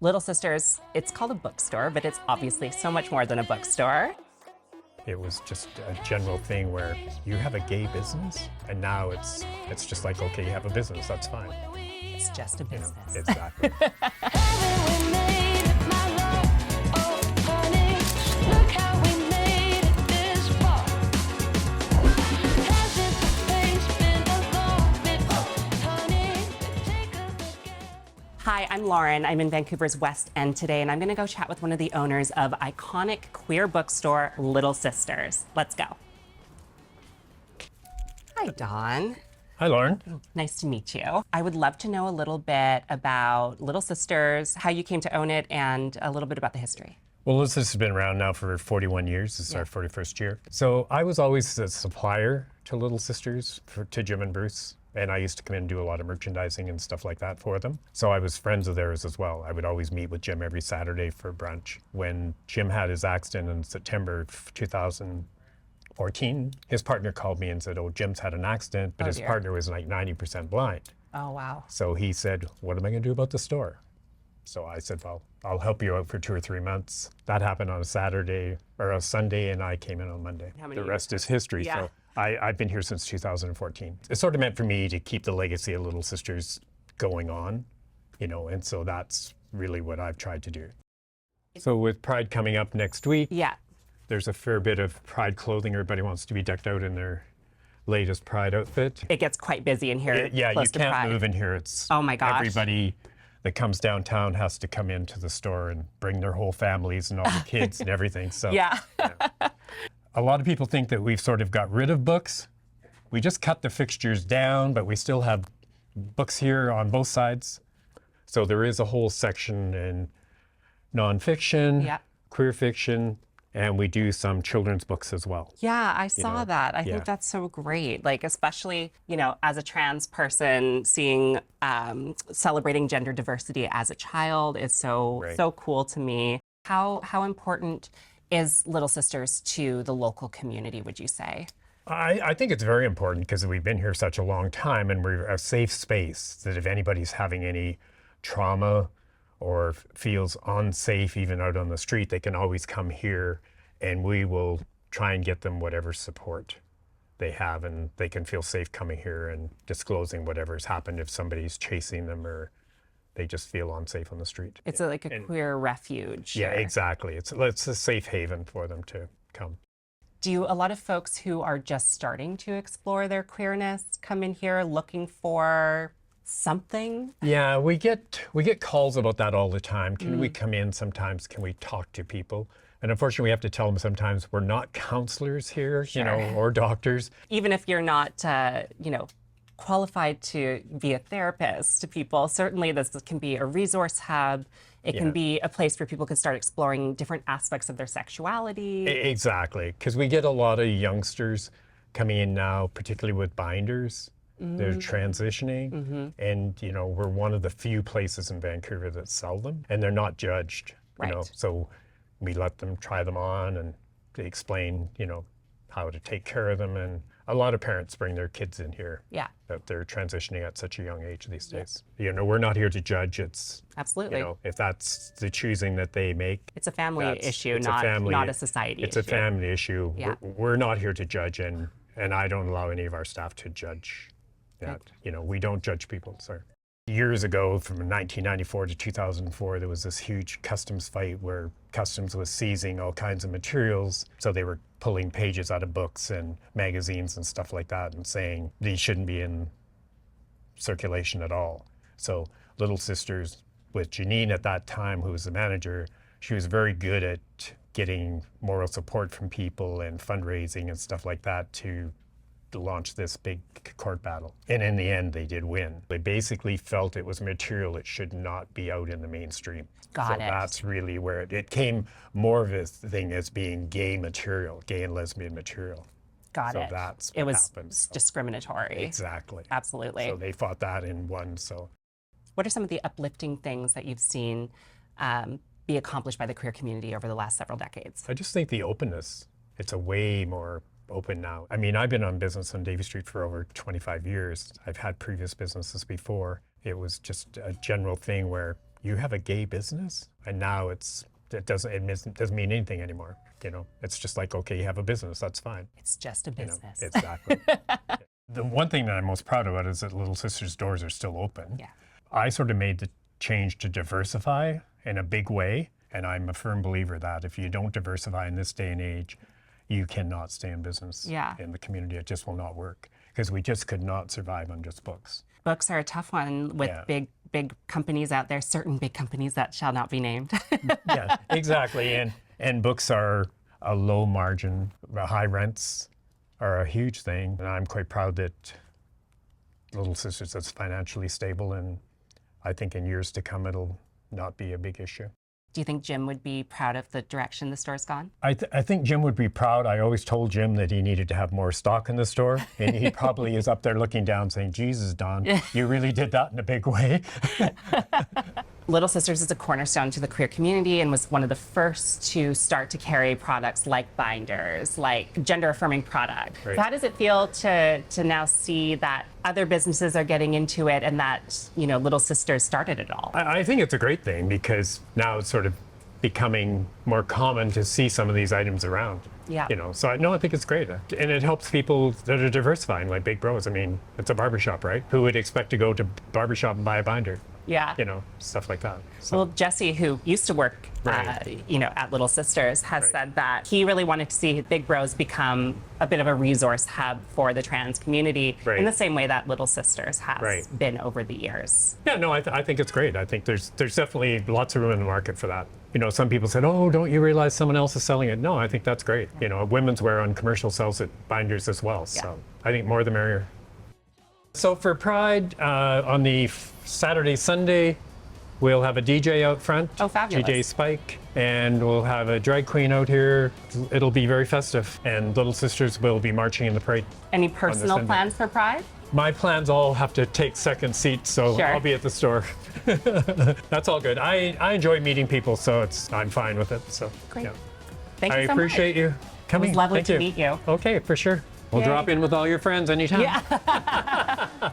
Little Sisters, it's called a bookstore, but it's obviously so much more than a bookstore. It was just a general thing where you have a gay business, and now it's just like, okay, you have a business, that's fine. It's just a business. Exactly. Hi, I'm Lauren. I'm in Vancouver's West End today, and I'm going to go chat with one of the owners of iconic queer bookstore, Little Sisters. Let's go. Hi, Dawn. Hi, Lauren. Nice to meet you. I would love to know a little bit about Little Sisters, how you came to own it, and a little bit about the history. Well, this has been around now for 41 years. This is our 41st year. So I was always a supplier to Little Sisters, to Jim and Bruce. And I used to come in and do a lot of merchandising and stuff like that for them. So I was friends of theirs as well. I would always meet with Jim every Saturday for brunch. When Jim had his accident in September 2014, his partner called me and said, oh, Jim's had an accident, but his partner was like 90% blind. Oh, wow. So he said, what am I going to do about the store? So I said, well, I'll help you out for 2 or 3 months. That happened on a Saturday or a Sunday, and I came in on Monday. The rest is history. Yeah. So I've been here since 2014. It sort of meant for me to keep the legacy of Little Sisters going on, you know, and so that's really what I've tried to do. So with Pride coming up next week, there's a fair bit of Pride clothing. Everybody wants to be decked out in their latest Pride outfit. It gets quite busy in here. Yeah, you can't move in here. It's, oh my gosh. Everybody that comes downtown has to come into the store and bring their whole families and all the kids and everything. So yeah. A lot of people think that we've sort of got rid of books. We just cut the fixtures down, but we still have books here on both sides. So there is a whole section in nonfiction, queer fiction, and we do some children's books as well. Yeah, I saw that. I think that's so great. Like, especially, you know, as a trans person, seeing celebrating gender diversity as a child is so cool to me. How important is Little Sisters to the local community, would you say? I think it's very important because we've been here such a long time, and we're a safe space that if anybody's having any trauma or feels unsafe even out on the street, they can always come here and we will try and get them whatever support they have, and they can feel safe coming here and disclosing whatever's happened if somebody's chasing them or they just feel unsafe on the street. It's like a queer refuge. Yeah, exactly. It's a safe haven for them to come. Do a lot of folks who are just starting to explore their queerness come in here looking for something? Yeah, we get calls about that all the time. Can we come in sometimes? Can we talk to people? And unfortunately, we have to tell them sometimes we're not counselors here, you know, or doctors. Even if you're not, you know, qualified to be a therapist to people, certainly this can be a resource hub. It can be a place where people can start exploring different aspects of their sexuality. Exactly, because we get a lot of youngsters coming in now, particularly with binders. They're transitioning, and you know, we're one of the few places in Vancouver that sell them, and they're not judged. You know, so we let them try them on, and they explain, you know, how to take care of them. And a lot of parents bring their kids in here. That they're transitioning at such a young age these days. You know, we're not here to judge. It's absolutely, you know, if that's the choosing that they make. It's a family issue, not a society issue. It's a family issue. We're not here to judge, and I don't allow any of our staff to judge that. You know, we don't judge people, sorry. Years ago, from 1994 to 2004, there was this huge customs fight where customs was seizing all kinds of materials. So they were pulling pages out of books and magazines and stuff like that and saying these shouldn't be in circulation at all. So Little Sisters, with Janine at that time, who was the manager, she was very good at getting moral support from people and fundraising and stuff like that to launch this big court battle. And in the end, they did win. They basically felt it was material that should not be out in the mainstream. Got it. That's really where it came more of a thing as being gay material, gay and lesbian material. Got it. So that's what happened. It was discriminatory. Exactly. Absolutely. So they fought that and won. So, what are some of the uplifting things that you've seen be accomplished by the queer community over the last several decades? I just think the openness. It's a way more open now. I mean, I've been on business on Davie Street for over 25 years. I've had previous businesses before. It was just a general thing where you have a gay business? And now it doesn't mean anything anymore. You know, it's just like, okay, you have a business, that's fine. It's just a business. You know, exactly. The one thing that I'm most proud about is that Little Sisters doors are still open. Yeah. I sort of made the change to diversify in a big way. And I'm a firm believer that if you don't diversify in this day and age, you cannot stay in business in the community. It just will not work, because we just could not survive on just books. Books are a tough one with big companies out there, certain big companies that shall not be named. Yeah, exactly. And books are a low margin. High rents are a huge thing. And I'm quite proud that Little Sisters is financially stable, and I think in years to come it'll not be a big issue. Do you think Jim would be proud of the direction the store's gone? I think Jim would be proud. I always told Jim that he needed to have more stock in the store. And he probably is up there looking down saying, Jesus, Don, you really did that in a big way. Little Sisters is a cornerstone to the queer community and was one of the first to start to carry products like binders, like gender-affirming product. Right. So how does it feel to now see that other businesses are getting into it and that, you know, Little Sisters started it all? I think it's a great thing, because now it's sort of becoming more common to see some of these items around. Yeah. You know, so I think it's great. And it helps people that are diversifying, like Big Bros. I mean, it's a barbershop, right? Who would expect to go to barbershop and buy a binder? Yeah. You know, stuff like that. So. Well, Jesse, who used to work, you know, at Little Sisters, has said that he really wanted to see Big Bros become a bit of a resource hub for the trans community in the same way that Little Sisters has been over the years. Yeah, no, I think it's great. I think there's definitely lots of room in the market for that. You know, some people said, oh, don't you realize someone else is selling it? No, I think that's great. You know, women's wear on commercial sells it binders as well. So I think more the merrier. So for Pride, on the Saturday, Sunday, we'll have a DJ out front. Oh, fabulous. DJ Spike. And we'll have a drag queen out here. It'll be very festive. And Little Sisters will be marching in the parade. Any personal plans for Pride? My plans all have to take second seat, so I'll be at the store. That's all good. I enjoy meeting people, so I'm fine with it. So great. Yeah. Thank you so much. I appreciate you coming. It was lovely to meet you. Okay, for sure. We'll drop in with all your friends anytime. Yeah.